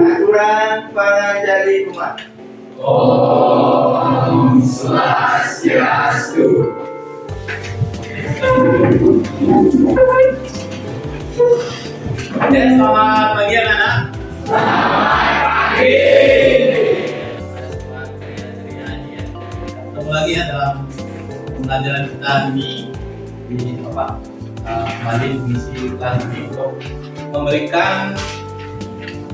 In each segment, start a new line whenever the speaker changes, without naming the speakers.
Aturan panajali umat.
Om Swastiastu.
Oke, selamat pagi anak-anak.
Selamat pagi.
Ketemu lagi ya dalam pembelajaran kita di kembali mengisi kelas ini untuk memberikan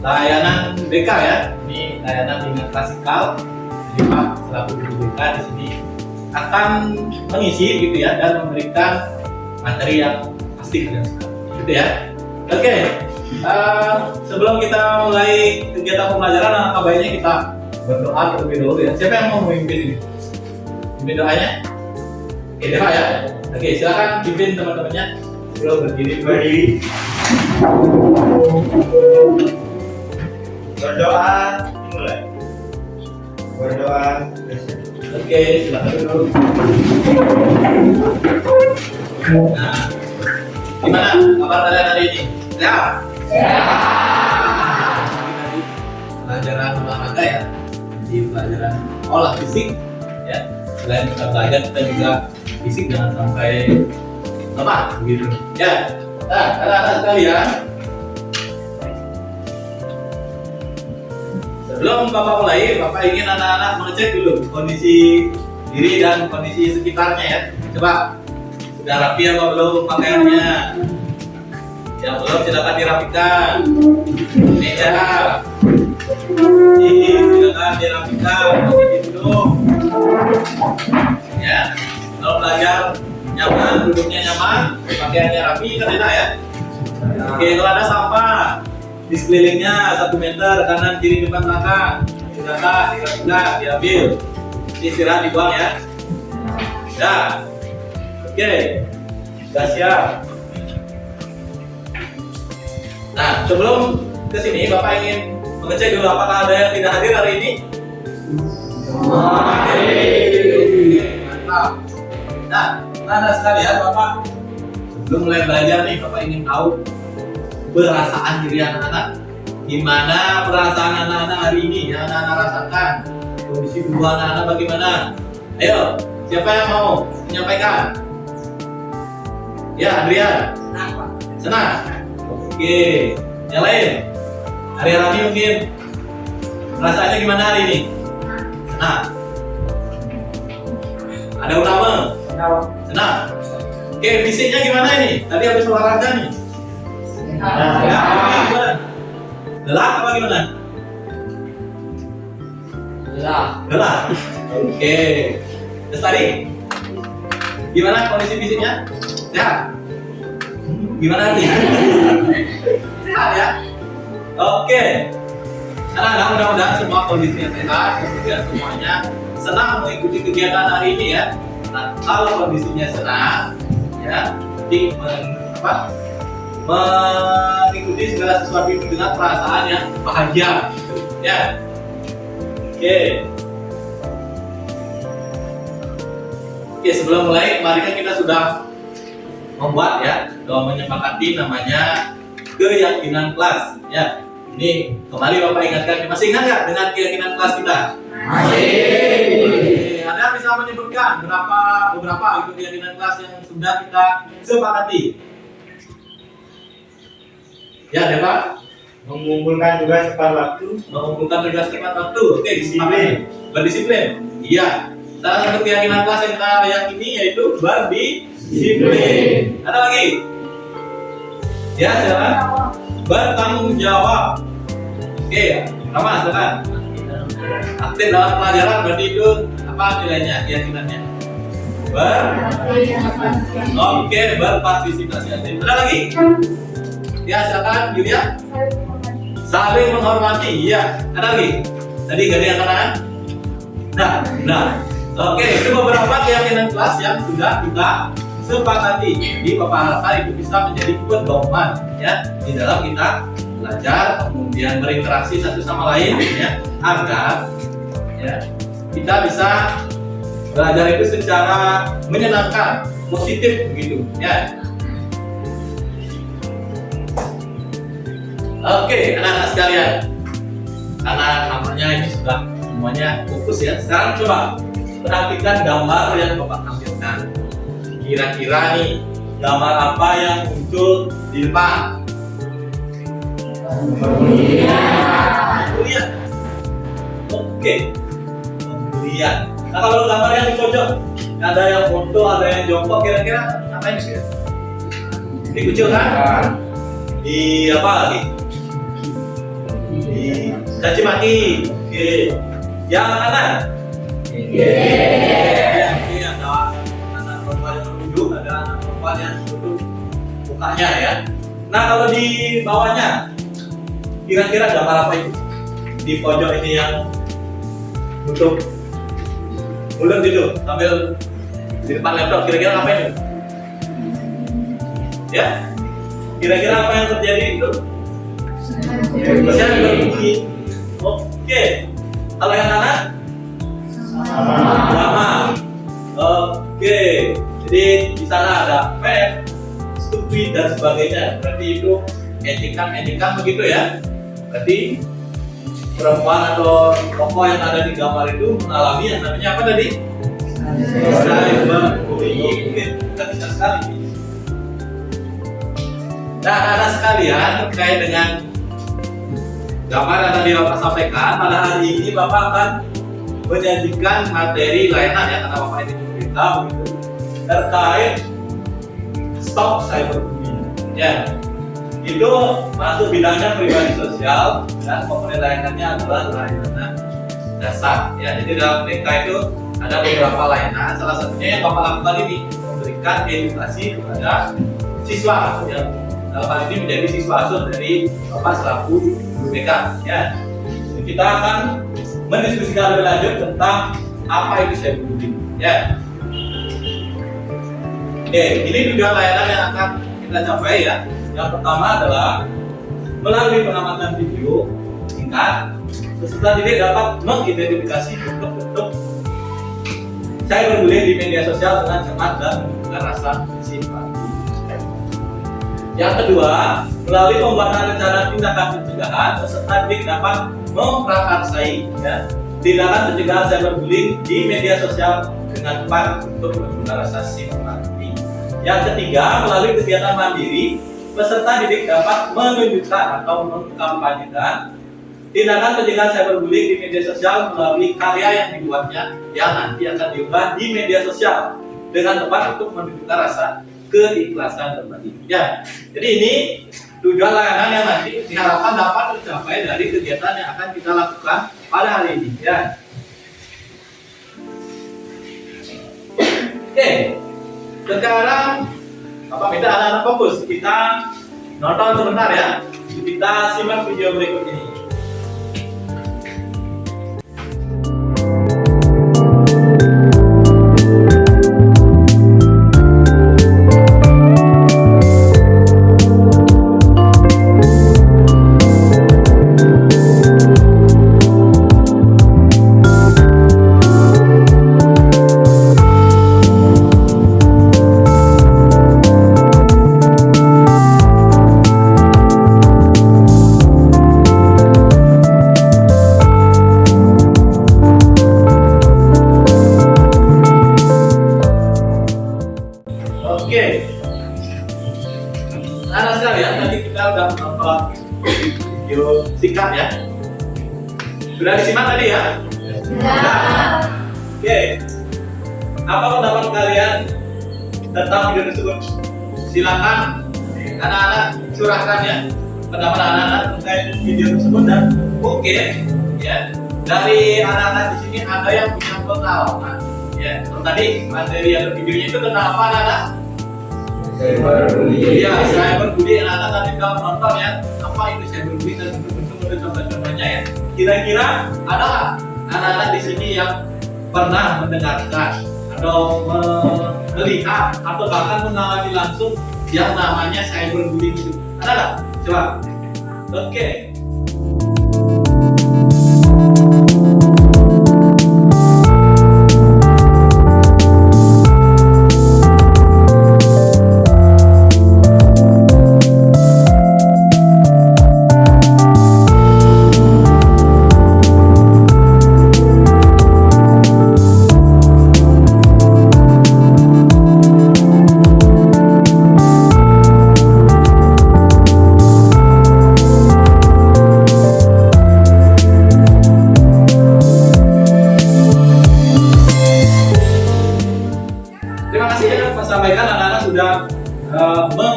layanan BK ya. Ini layanan dengan klasikal. Jadi Pak selaku guru BK di sini akan mengisi gitu ya dan memberikan materi yang pasti dan gitu ya. Oke, sebelum kita mulai kegiatan pembelajaran, alangkah baiknya kita berdoa terlebih dahulu ya. Siapa yang mau memimpin ini? Pimpin doanya? Oke, doa ya. Oke, silakan pimpin teman-temannya. Sebelum berdiri.
Berdoa dimulai. Berdoa.
Oke, silakan dulu. Nah, gimana kabar kalian hari ini? Sehat? Pelajaran olahraga ya, jadi pelajaran olah fisik ya. Selain kita belajar, kita juga fisik jangan sampai lemah begitu ya. Nah, anak-anak sekalian, sebelum Bapak mulai, Bapak ingin anak-anak mengecek dulu kondisi diri dan kondisi sekitarnya ya. Coba, sudah rapi apa belum pakaiannya? Yang belum silakan dirapikan. Meja, silakan dirapikan. Posisi duduk. Ya, kalau belajar nyaman, duduknya nyaman, pakaiannya rapi kan enak ya. Oke, kalau ada sampah di sekelilingnya 1 meter kanan kiri depan belakang, silakan dirapikan, diambil. Istirahat dibuang ya. Ya. Oke, sudah siap. Nah, sebelum ke sini Bapak ingin mengecek dulu apakah ada yang tidak hadir hari ini? Oke, mantap. Nah, ada sekalian Bapak sebelum mulai belajar nih, Bapak ingin tahu perasaan diri anak-anak. Gimana perasaan anak-anak hari ini yang anak-anak rasakan? Kondisi tubuh anak-anak bagaimana? Ayo, siapa yang mau menyampaikan? Ya, Adrian. Senang. Oke, yang lain. Hari Rani mungkin perasaannya gimana hari ini? Senang. Ada Utama? Senang. Oke, fisiknya gimana ini? Tadi habis olahraga nih. Ya, gimana? Lelah apa gimana? Lelah. Oke. Terus tadi gimana kondisi fisiknya? Sehat. Gimana nih? Sehat ya? Oke. Anak-anak mudah-mudahan semua kondisinya sehat, kemudian semuanya senang mengikuti kegiatan hari ini ya. Nah, kalau kondisinya senang, ya, jadi mengikuti segala sesuatu itu dengan perasaan yang bahagia, gitu, ya. Oke. Oke, sebelum mulai, kemarin kan kita sudah membuat ya, menyepakati namanya keyakinan kelas ya. Ini kembali Bapak ingatkan, masih ingat nggak dengan keyakinan kelas kita? Masih. Ada bisa menyebutkan beberapa itu keyakinan kelas yang sudah kita sepakati? Ya, ada Pak?
Mengumpulkan tugas tepat waktu.
Mengumpulkan tugas tepat waktu. Oke, disiplin. Berdisiplin. Iya. Salah satu keyakinan kelas yang kita yakini yaitu berdisiplin. Ada lagi? Ya, silakan. Bertanggung jawab. Oke, pertama silakan. Aktif dalam pelajaran, berarti itu apa nilainya, keyakinannya? Oke, berpartisipasi aktif. Ada lagi? Ya, silakan, Yulia. Saling menghormati. Iya. Ada lagi? Tadi gak ada yang kanan? Nah. Oke, itu beberapa keyakinan kelas yang sudah kita sepakati. Jadi Bapak harapkan itu bisa menjadi pedoman ya di dalam kita belajar, kemudian berinteraksi satu sama lain ya, agar ya kita bisa belajar itu secara menyenangkan, positif begitu ya. Oke, anak-anak sekalian, karena nampaknya ini sudah semuanya fokus ya. Sekarang coba perhatikan gambar yang Bapak tampilkan. Kira-kira nih gambar apa yang muncul di depan? Pembelian. Oke, pembelian. Nah kalau gambar yang di pojok, ada yang foto, ada yang jongkok, kira-kira apa ini sih? Dikucilkan? Di apa lagi? Di caci maki. Oke. Yang kanan? Oke, ada anak perempuan yang duduk, ada anak perempuan yang tutup mukanya ya. Nah kalau di bawahnya, kira-kira gambar apa itu? Di pojok ini yang tutup mulut itu sambil di depan laptop, kira-kira apa itu? Ya? Kira-kira apa yang terjadi itu? Saya berbunyi. Oke. Kalau yang kanan? Sama. Oke. Jadi di sana ada fair, stupid dan sebagainya. Berarti itu ejekan begitu ya. Berarti perempuan atau tokoh yang ada di gambar itu mengalami yang namanya apa tadi? Cyberbullying. Oke, kita bisa sekali. Nah, anak-anak sekalian, terkait dengan gambar yang tadi Bapak sampaikan, pada hari ini Bapak akan menyajikan materi layanan ya, karena Bapak ini pemerintah begitu, terkait stop cyberbullying. Ya, itu masuk bidangnya pribadi sosial dan komponen layanannya adalah layanan dasar. Ya, jadi dalam TK itu ada beberapa layanan. Salah satunya yang Bapak lakukan ini memberikan edukasi kepada siswa. Ya. Dalam hal ini menjadi siswa asuh dari Bapak selaku guru BK. Ya, kita akan mendiskusikan lebih lanjut tentang apa itu cyberbullying. Ya, oke, ini tujuan layanan yang akan kita capai ya. Yang pertama adalah melalui pengamatan video singkat, peserta didik dapat mengidentifikasi bentuk-bentuk cyberbullying di media sosial dengan cepat dan menunjukkan rasa simpati. Yang kedua, melalui pembuatan rencana tindakan pencegahan, peserta didik dapat memprakarsai ya, tindakan pencegahan cyberbullying di media sosial dengan cepat untuk menunjukkan rasa simpati. Yang ketiga, melalui kegiatan mandiri, peserta didik dapat menunjukkan atau mengkampanyekan tindakan pencegahan cyberbullying di media sosial melalui karya yang dibuatnya yang nanti akan diunggah di media sosial dengan tepat untuk menunjukkan rasa keikhlasan berbagi. Ya, jadi ini tujuan layanan yang nanti diharapkan dapat tercapai dari kegiatan yang akan kita lakukan pada hari ini. Ya. Oke, sekarang Bapak minta anak-anak fokus. Kita nonton sebentar ya. Kita simak video berikut ini. Oke, anak sekalian, tadi kita udah menonton video singkat ya. Sudah disimak tadi ya? Sudah. Oke, apa pendapat kalian tentang video tersebut? Silakan anak-anak curahkan ya pendapat anak-anak terkait video tersebut, dan mungkin ya dari anak-anak di sini ada yang punya pengalaman. Ya, tadi materi yang videonya itu tentang apa anak-anak? Cyberbullying. Iya, cyberbullying. Anak-anak tadi kalau nonton ya, apa itu cyberbullying dan bentuk-bentuk contoh-contohnya ya. Kira-kira ada nggak anak-anak di sini yang pernah mendengarkan atau melihat atau bahkan mengalami langsung yang namanya cyberbullying itu? Ada nggak? Coba. Oke.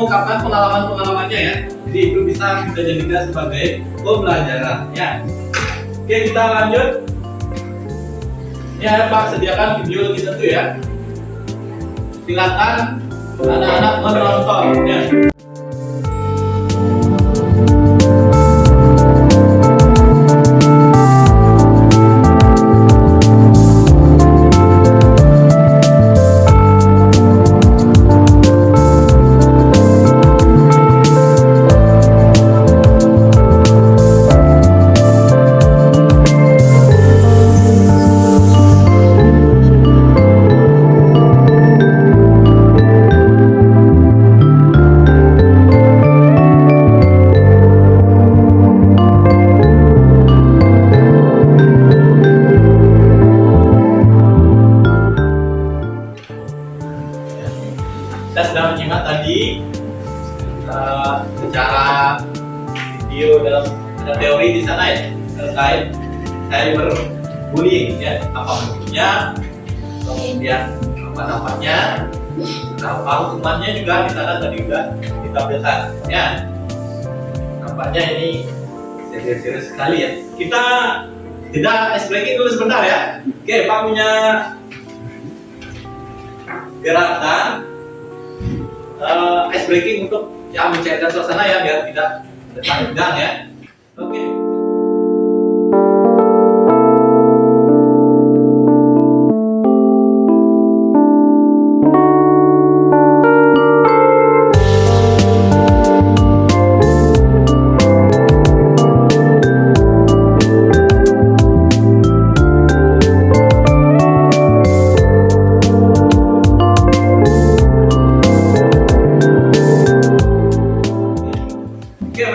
mengungkapkan pengalaman-pengalamannya ya. Jadi itu bisa kita jadikan sebagai pembelajaran ya. Oke, kita lanjut. Ya Pak, sediakan video lebih tentu ya. Silakan anak-anak menonton ya. Kita sudah menyimak tadi secara video dalam ada teori di sana ya terkait cyberbullying ya, apa bentuknya, kemudian apa dampaknya, apa hukumannya juga di sana tadi sudah ditampilkan ya. Nampaknya ini serius sekali ya. Kita ice breaking dulu sebentar ya. Oke, Pak punya gerakan ice breaking untuk ya mencairkan suasana ya biar tidak tegang ya. Oke.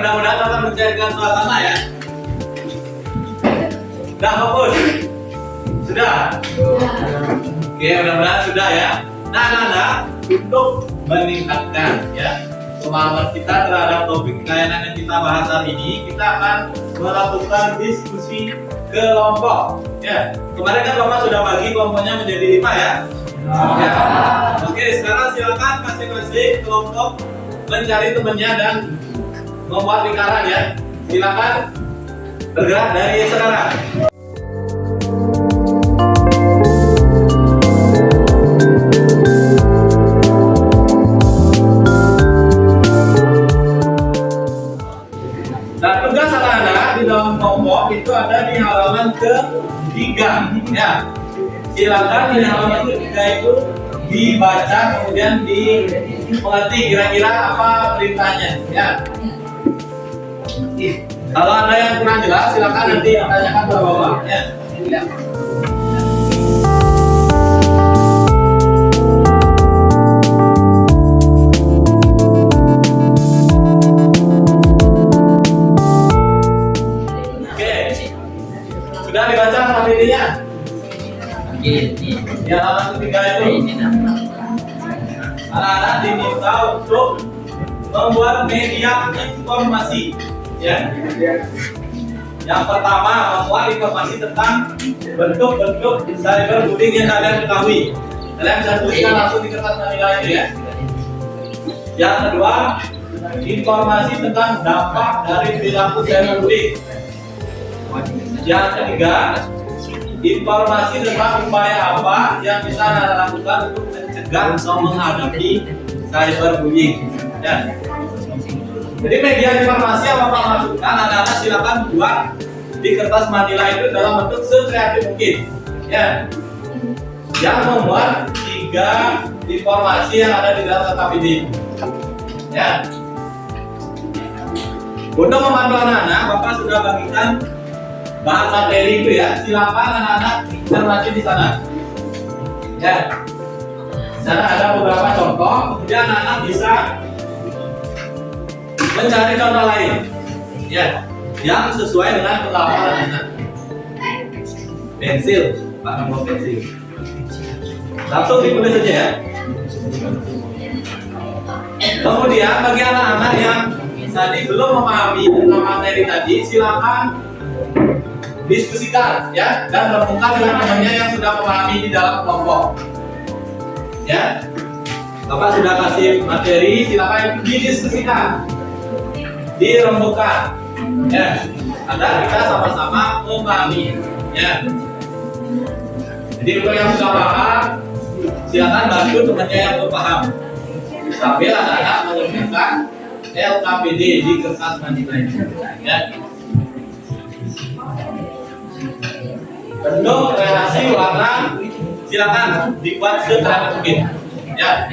Mudah-mudahan dapat mencairkan suasana ya. Sudah fokus? Sudah? Oke, mudah-mudahan sudah ya. Nah, anak-anak, untuk meningkatkan ya pemahaman kita terhadap topik layanan yang kita bahas hari ini, kita akan melakukan diskusi kelompok ya. Kemarin kan Bapak sudah bagi kelompoknya menjadi 5 ya. Ya. Oke, sekarang silakan masing-masing kelompok mencari temannya dan membuat lingkaran ya. Silakan bergerak dari sekarang. Nah, tugas anak-anak di dalam kelompok itu ada di halaman ke-3 ya. Silakan di halaman ke-3 itu dibaca kemudian dimengerti kira-kira apa perintahnya ya. Kalau ada yang kurang jelas silakan nanti tanyakan ke Bapak ya. Oke. Sudah dibaca materinya? Ya, halaman ke-3 itu. Anak-anak diminta untuk membuat media informasi. Ya. Yang pertama, membuat informasi tentang bentuk-bentuk cyberbullying yang kalian ketahui. Kalian bisa tuliskan langsung di kertas manila itu ya. Yang kedua, informasi tentang dampak dari perilaku cyberbullying. Yang ketiga, informasi tentang upaya apa yang bisa Anda lakukan untuk mencegah atau menghadapi cyberbullying. Ya. Jadi media informasi yang Bapak masukkan, anak-anak silakan buat di kertas manila itu dalam bentuk sekreatif mungkin. Ya. Yang membuat 3 informasi yang ada di dalam kotak ini. Ya. Untuk membantu anak-anak, Bapak sudah bagikan bahan materi itu ya. Silakan anak-anak cermati di sana. Ya. Di sana ada beberapa contoh, kemudian anak-anak bisa mencari contoh lain ya yang sesuai dengan pengalaman anak. Pensil, Pak, nomor pensil langsung ditulis saja ya. Kemudian bagi anak-anak yang tadi belum memahami tentang materi tadi, silakan diskusikan ya dan bertemu dengan temannya yang sudah memahami di dalam kelompok ya. Bapak sudah kasih materi, silakan didiskusikan, dirembukan, ya, agar kita sama-sama memahami, ya. Jadi untuk yang sudah paham, silakan bantu temannya yang belum paham. Sambil anak-anak mengerjakan LKPD di kertas manila ini, ya. Bentuk relasi warna silakan dibuat sederhana mungkin, ya.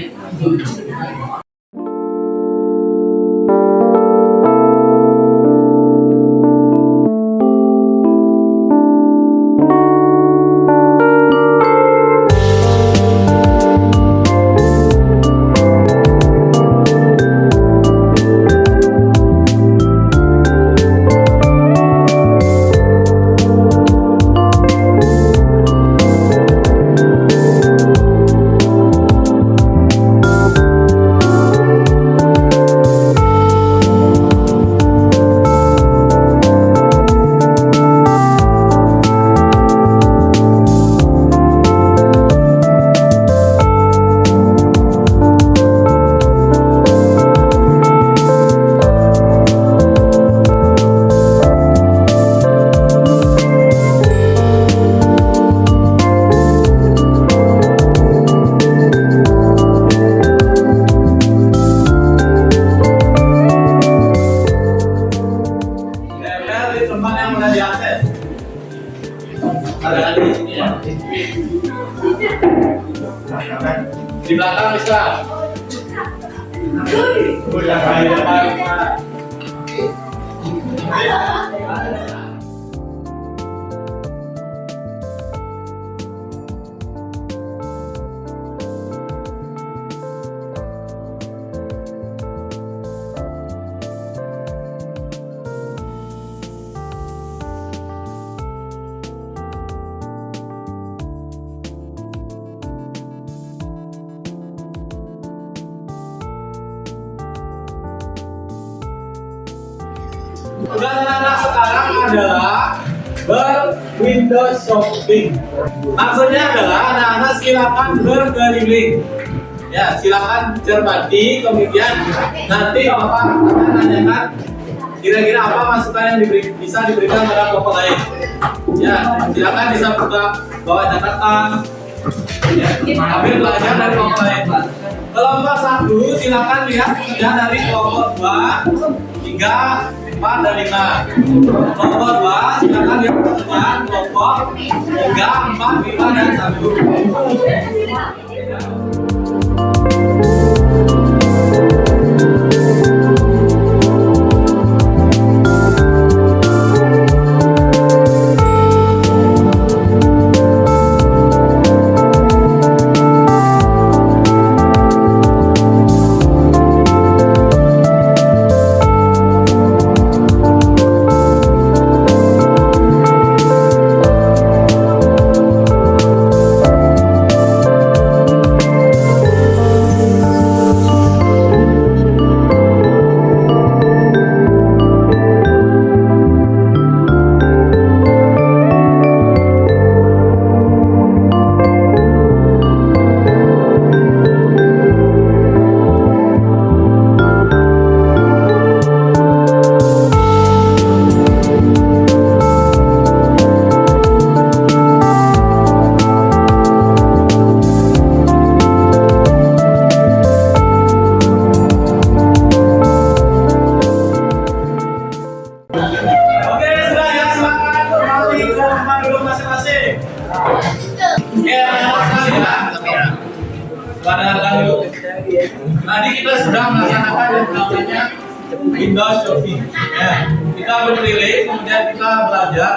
Di belakang bisa. Tugas anak-anak sekarang adalah ber-window shopping. Maksudnya adalah anak-anak silakan berkeliling. Ya, silakan cermati, kemudian nanti Bapak akan nanyakan kira-kira apa masukan yang bisa diberikan pada kelompok lain. Ya, silakan bisa bawa catatan. Ya, ambil belajar dari kelompok lain. Kelompok 1 silakan lihat kerja dari kelompok 2, 3, 4, dan 5. Kelompok 2 silakan lihat pekerjaan kelompok 3, 4, 5, dan 1. Tadi kita sudah melaksanakan yang namanya window shopping. Ya, kita berkeliling, kemudian kita belajar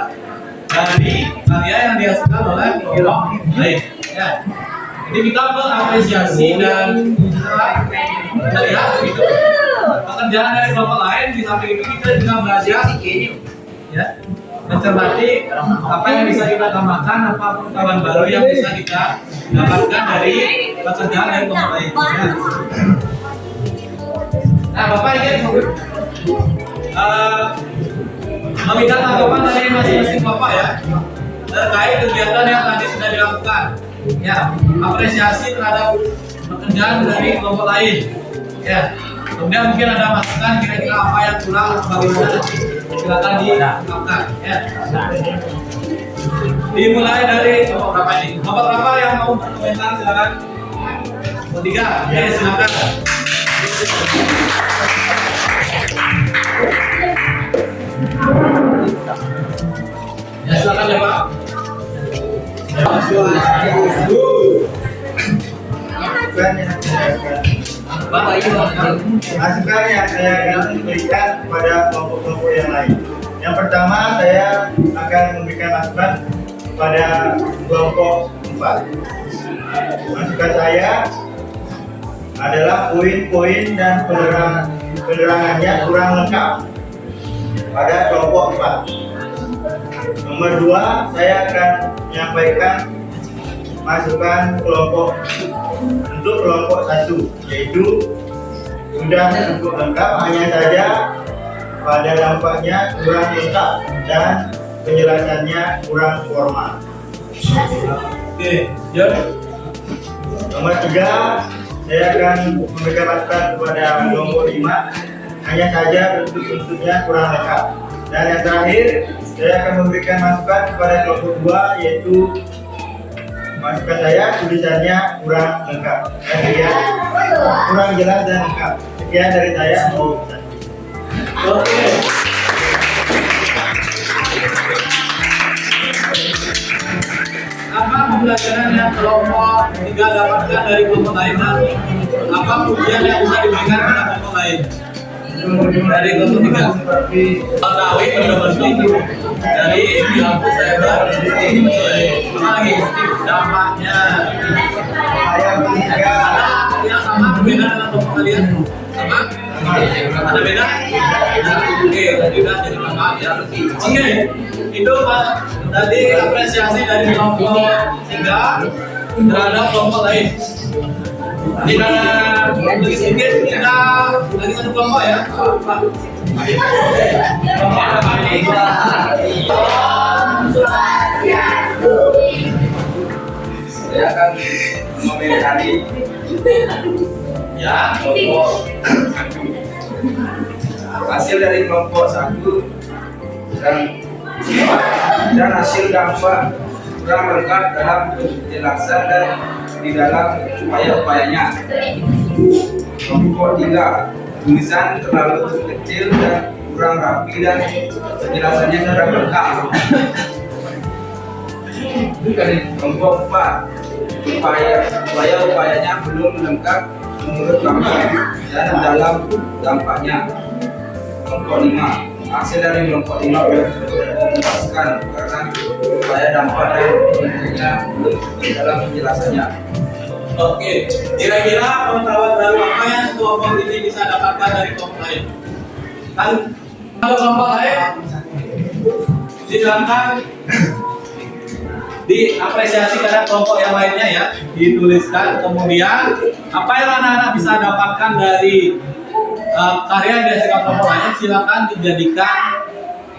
dari karya yang dihasilkan oleh kelompok lain. Ya, jadi kita mengapresiasi dan kita lihat gitu, pekerjaan dari kelompok lain. Di samping itu kita juga belajar, ya, mencermati apa yang bisa kita tambahkan, apa pengetahuan baru yang bisa kita dapatkan dari pekerjaan dari kelompok lain. Ya. Nah, Bapak ingin meminta tanggapan dari masing-masing Bapak ya terkait kegiatan yang tadi sudah dilakukan. Ya, apresiasi terhadap pekerjaan dari kelompok lain. Ya. Kemudian mungkin ada masukan kira-kira apa yang kurang bagaimana, silakan diungkapkan. Ya. Dimulai dari kelompok berapa ini? Kelompok berapa yang mau berkomentar silakan. Kelompok 3, oke silakan. Ya silakan ya Pak.
Masukan yang saya akan berikan kepada kelompok-kelompok yang lain. Yang pertama, saya akan memberikan masukan kepada kelompok 4. Masukan saya adalah poin-poin dan penerangannya kurang lengkap pada kelompok 4. Nomor 2, saya akan menyampaikan masukan untuk kelompok 1, yaitu sudah cukup lengkap, hanya saja pada dampaknya kurang lengkap dan penjelasannya kurang formal.
Oke, John.
Nomor 3, saya akan memberikan masukan kepada kelompok 5, hanya saja bentuk-bentuknya kurang lengkap. Dan yang terakhir, saya akan memberikan masukan kepada kelompok 2, yaitu masukan saya tulisannya kurang lengkap. Kurang jelas dan lengkap. Sekian dari saya.
Oke. Apa pembelajaran yang kelompok 3 dapatkan dari kelompok lain? Apa pujian yang bisa diberikan pada kelompok lain? Dari kelompok 3 Tawi benar-benar dari perilaku cyber apa lagi dampaknya ada yang sama berbeda dengan kelompok kalian sama ada beda oke tadi udah jadi paham ya oke itu Pak tadi apresiasi dari kelompok 3 terhadap kelompok lain. Kita lebih sedikit kita lagi satu kelompok ya Pak. Kelompok apa ini?
Saya akan mengomentari ya kelompok 1. Hasil dari kelompok 1 dan hasil dampak kurang lengkap dalam penjelasan dan di dalam upaya-upayanya. Kelompok 3, tulisan terlalu kecil dan kurang rapi dan penjelasannya kurang lengkap. Kelompok 4, upaya-upayanya belum lengkap menurut kami dan dalam dampaknya. Kelompok 5, hasil dari kelompok 5 belum dijelaskan karena upaya dampak dan bentuknya belum dalam penjelasannya.
Oke, kira-kira pengetahuan baru apa yang kelompok ini bisa dapatkan dari kelompok lain? Kan kalau kelompok lain silakan diapresiasi karena kelompok yang lainnya ya dituliskan. Kemudian apa yang anak-anak bisa dapatkan dari karya yang dihasilkan kelompok lain silakan dijadikan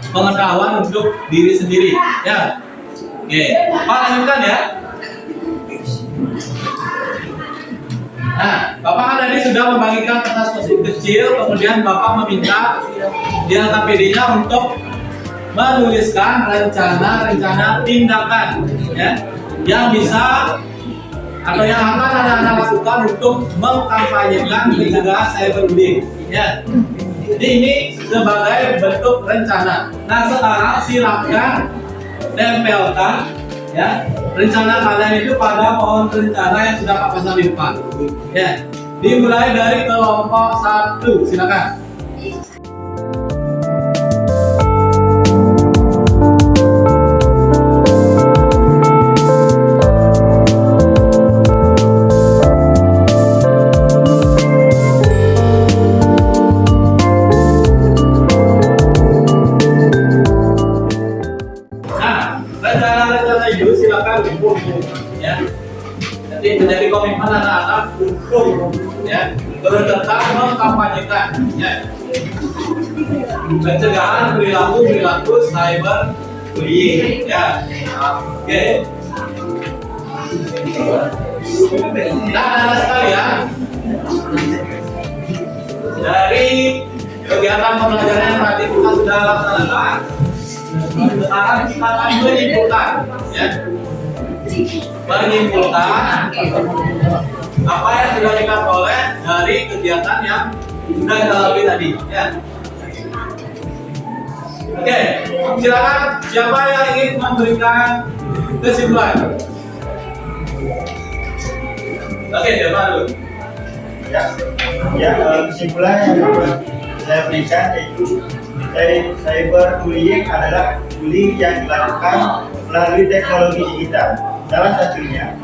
pengetahuan untuk diri sendiri ya. Oke, Pak lanjutkan ya. Nah, Bapak kan tadi sudah membagikan kertas kecil, kemudian Bapak meminta di LKPD-nya untuk menuliskan rencana tindakan ya, yang bisa atau yang akan anak-anak lakukan untuk mengkampanyekan pencegahan cyberbullying ya. Jadi ini sebagai bentuk rencana. Nah sekarang silakan tempelkan ya rencana kalian itu pada pohon rencana yang sudah Pak pasang di depan ya. Dimulai dari kelompok 1, silakan. Ya, jadi menjadi komitmen anak-anak untuk ya bertetap mengkampanyekan ya pencegahan perilaku cyberbullying ya. Oke. Nah, anak sekalian, dari kegiatan pembelajaran yang tadi kita sudah laksanakan, sekarang kita akan menyimpulkan, ya, menyimpulkan apa yang sudah kita peroleh dari kegiatan yang sudah kita lalui tadi, ya. Oke, silakan siapa yang ingin memberikan kesimpulan? Oke, siapa dulu?
Kesimpulan yang dapat saya berikan yaitu cyberbullying adalah bullying yang dilakukan melalui teknologi digital. Salah satunya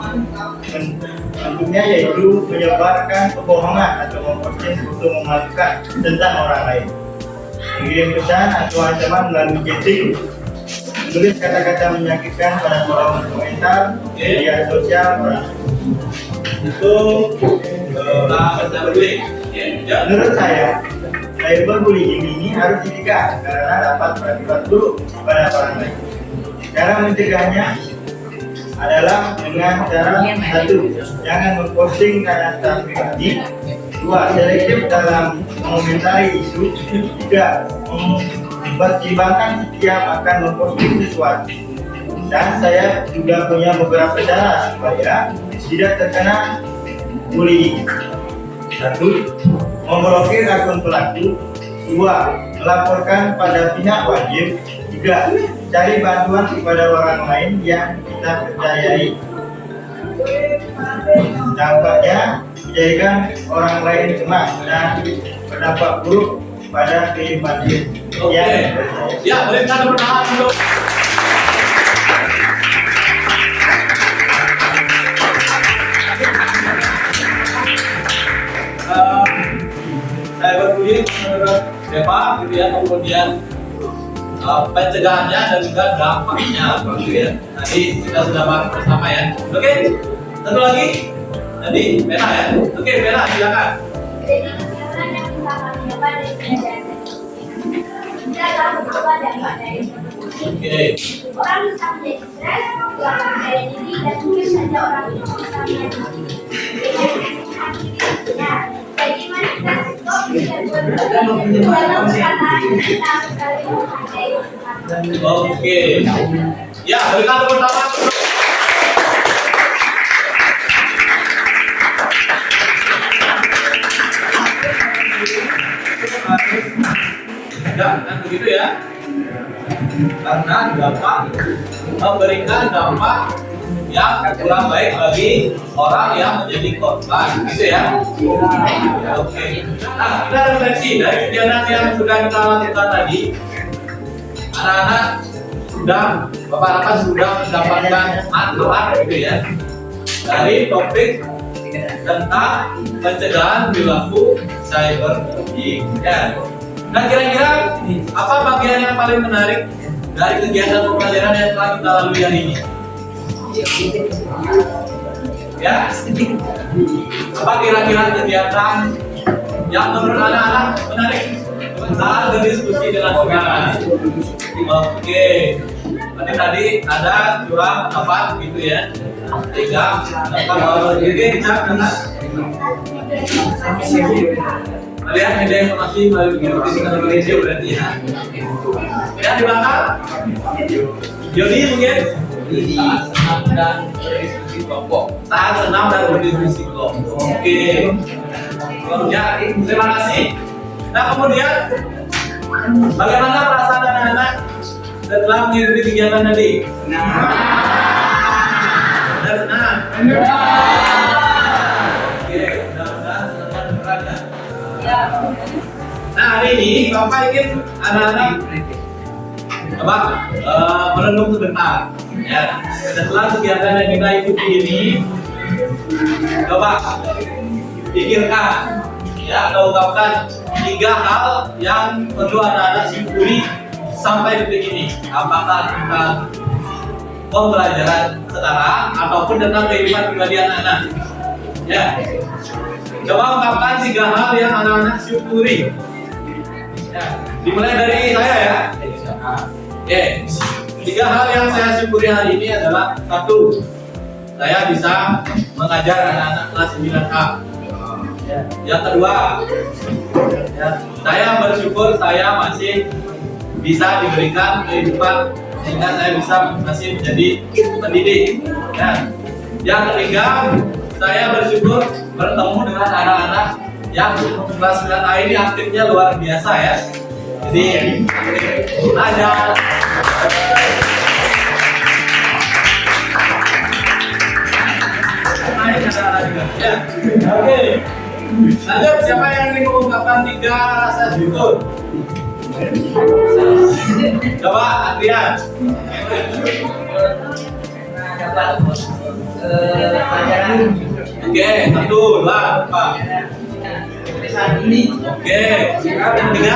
tentunya yaitu menyebarkan kebohongan atau memposting foto memalukan tentang orang lain, mengirim pesan atau ancaman melalui chatting, menulis kata-kata menyakitkan pada kolom komentar media sosial orang.
Itu cyberbullying. Ya.
Menurut saya, cyberbullying ini harus dicegah karena dapat berakibat buruk pada orang lain. Cara mencegahnya adalah dengan cara satu, jangan memposting data pribadi. Dua, selektif dalam mengomentari isu. Tiga, mempertimbangkan setiap akan memposting sesuatu. Dan saya juga punya beberapa cara supaya tidak terkena bullying. Satu, memblokir akun pelaku. Dua, melaporkan pada pihak wajib. Tiga, cari bantuan kepada orang lain yang kita percayai. Dampaknya menjadikan orang lain cemas dan berdampak buruk pada kehidupan dia.
Oke. Ya, berikan tepuk tangan untuk cyberbullying menurut Depa, gitu ya, kemudian pencegahannya dan juga dampaknya, gitu ya. Tadi kita sudah bahas bersama ya. Oke, satu lagi, tadi Bella ya. Oke, Bella silakan. Oke.
Orang bisa menjadi stres, kurang percaya diri, dan mungkin saja orang itu bisa menyakiti aktivitasnya. Bagaimana kita stop dan dalam perkataan kita sekali menghargai kesempatan.
Oke. Ya, berikan tepuk tangan. Ya, kan begitu ya. Karena dapat memberikan dampak yang kurang baik bagi orang yang menjadi korban, gitu ya. Oke. Nah, kita refleksi dari kegiatan yang sudah kita lakukan tadi. Anak-anak sudah, bapak-bapak sudah mendapatkan manfaat, gitu ya, dari topik tentang pencegahan perilaku cyberbullying. Ya. Nah, kira-kira apa bagian yang paling menarik dari kegiatan pembelajaran yang telah kita lalui hari ini? Ya, apa kira-kira kegiatan yang menurut anak-anak menarik saat berdiskusi dengan saudara? Oke, tadi ada curang pendapat gitu ya. Tiga, kalau jadi dicap dengan lihat media informasi melalui Indonesia berarti ya. Dan di belakang, Jody mungkin saat senam dan berdiskusi kelompok. Saat senam dan berdiskusi kelompok. Oke. Ya, terima kasih. Nah, kemudian bagaimana perasaan anak-anak setelah mengikuti kegiatan tadi? Senang. Oke, mudah-mudahan senang dan berada. Nah, hari ini Bapak ingin anak-anak merenung sebentar. Ya, setelah kegiatan yang kita ikuti ini, coba pikirkan, ya, atau ungkapkan 3 hal yang perlu anak-anak syukuri sampai detik ini. Apakah tentang pembelajaran sekarang ataupun tentang kehidupan pribadi anak-anak. Ya, coba ungkapkan 3 hal yang anak-anak syukuri. Ya, dimulai dari saya ya. Oke, 3 hal yang saya syukuri hari ini adalah: 1, saya bisa mengajar anak-anak kelas 9A. Ya. Yang kedua, ya, saya bersyukur saya masih bisa diberikan kehidupan sehingga saya bisa masih menjadi pendidik. Ya. Yang ketiga, saya bersyukur bertemu dengan anak-anak yang kelas 9A ini aktifnya luar biasa ya. Jadi ada ya. Oke. Lanjut, siapa yang ingin mengungkapkan 3 rasa syukur? Coba Adrian.
Dapat pelajaran
Oke, 1, 2, Pak.
saat ini.
Oke. Ketiga.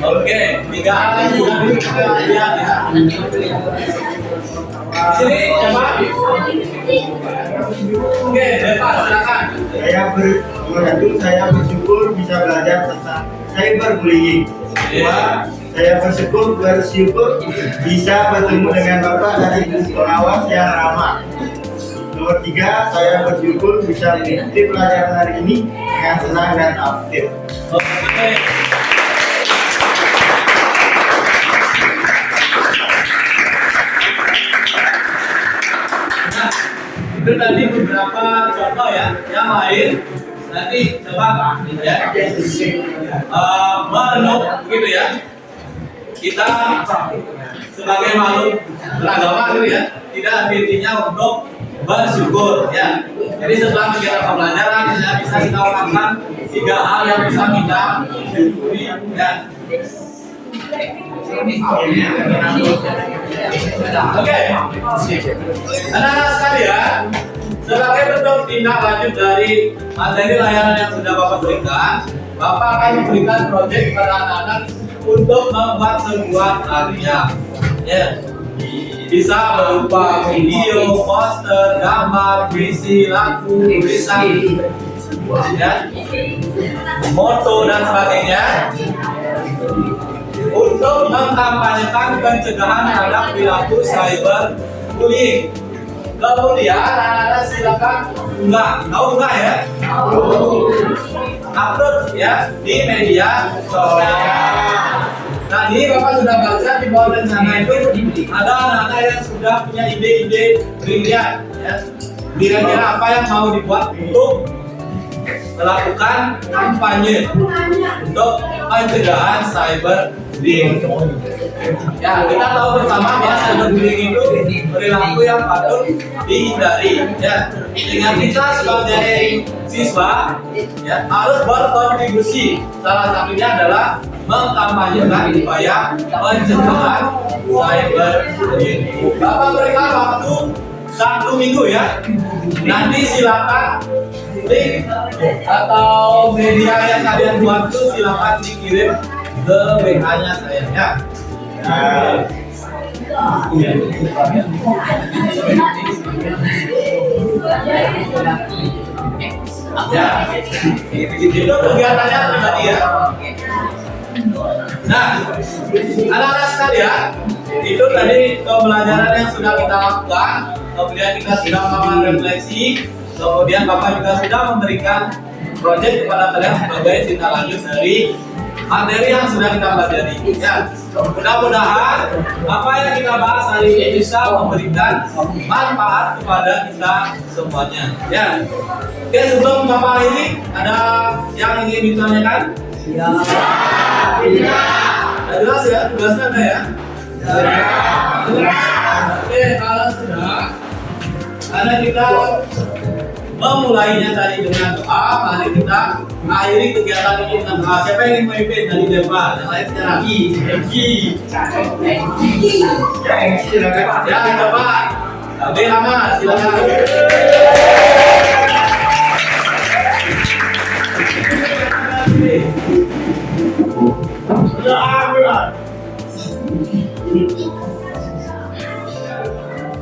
Oke, 3 lagi. Ya. Sini, siapa? Oke, Depan, silakan.
Saya bersyukur bisa belajar tentang cyberbullying. Kedua, saya bersyukur bisa bertemu dengan Bapak dan Ibu pengawas yang ramah. Nomor 3, saya bersyukur bisa mengikuti pelajaran hari ini dengan senang dan aktif.
Oke. Nah, itu tadi beberapa contoh ya. Yang lain nanti coba ya. Menurut gitu ya. Kita sebagai makhluk beragama gitu ya, tidak ada intinya untuk bersyukur ya. Jadi setelah kegiatan pembelajaran ya, bisa kita ungkapkan 3 hal yang bisa kita syukuri ya. Oke, anak-anak sekalian, sebagai bentuk tindak lanjut dari materi layanan yang sudah Bapak berikan, Bapak akan memberikan proyek kepada anak-anak untuk membuat sebuah karya. Ya. Bisa berupa video, poster, gambar, puisi, lagu, tulisan, ya, moto dan sebagainya, untuk mengkampanyekan pencegahan terhadap perilaku cyberbullying. Kemudian anak-anak silakan unggah ya, upload ya di media sosial. Nah, ini Bapak sudah baca di bawah dan sana itu ada anak-anak yang sudah punya ide-ide brilian ya. Kira-kira apa yang mau dibuat untuk melakukan kampanye untuk pencegahan cyberbullying. Ya, kita tahu bersama bahwa cyberbullying itu perilaku yang patut dihindari ya. Sehingga kita sebagai siswa ya harus berkontribusi. Salah satunya adalah mengkampanyekan upaya pencegahan cyberbullying. Bapak berikan waktu 1 minggu ya. Nanti silakan link atau media yang kalian buat itu silakan dikirim ke WA-nya saya ya. Ya, itu kegiatannya tadi ya. Nah, anak-anak sekalian, itu tadi pembelajaran yang sudah kita lakukan. Kemudian kita sudah melakukan refleksi. Kemudian Bapak juga sudah memberikan proyek kepada kalian sebagai tindak lanjut dari materi yang sudah kita pelajari. Ya, mudah-mudahan apa yang kita bahas hari ini bisa memberikan manfaat kepada kita semuanya. Ya, oke, sebelum Bapak ini ada yang ingin ditanyakan? Ya. Sudah jelas ya, tugasnya ada ya? Oke, kalau sudah, karena kita memulainya tadi dengan doa, mari kita akhiri kegiatan ini dengan doa. Siapa yang ingin memimpin dari Deva? Yang lain secara Egi. Ya, coba. Oke, Rama, silakan.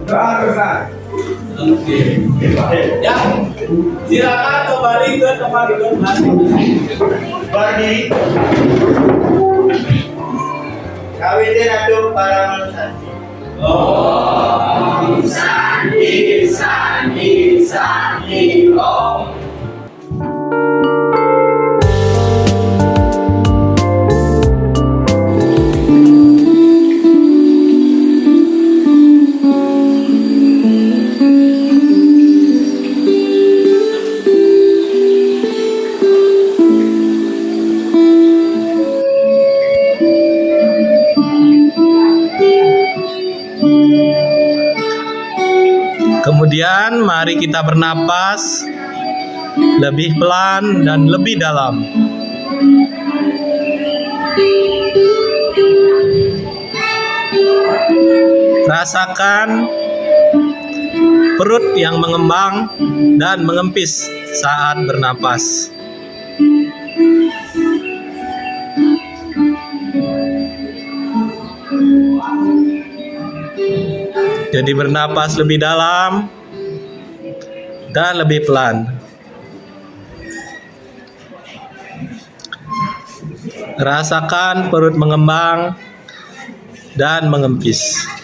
Doa.
Oke. Ya, silakan kembali ke tempat duduk masing-masing.
Berdiri. Kawitin atau para manusia.
Om Santi Santi Santi Om.
Kemudian mari kita bernapas lebih pelan dan lebih dalam. Rasakan perut yang mengembang dan mengempis saat bernapas. Jadi bernapas lebih dalam dan lebih pelan. Rasakan perut mengembang dan mengempis.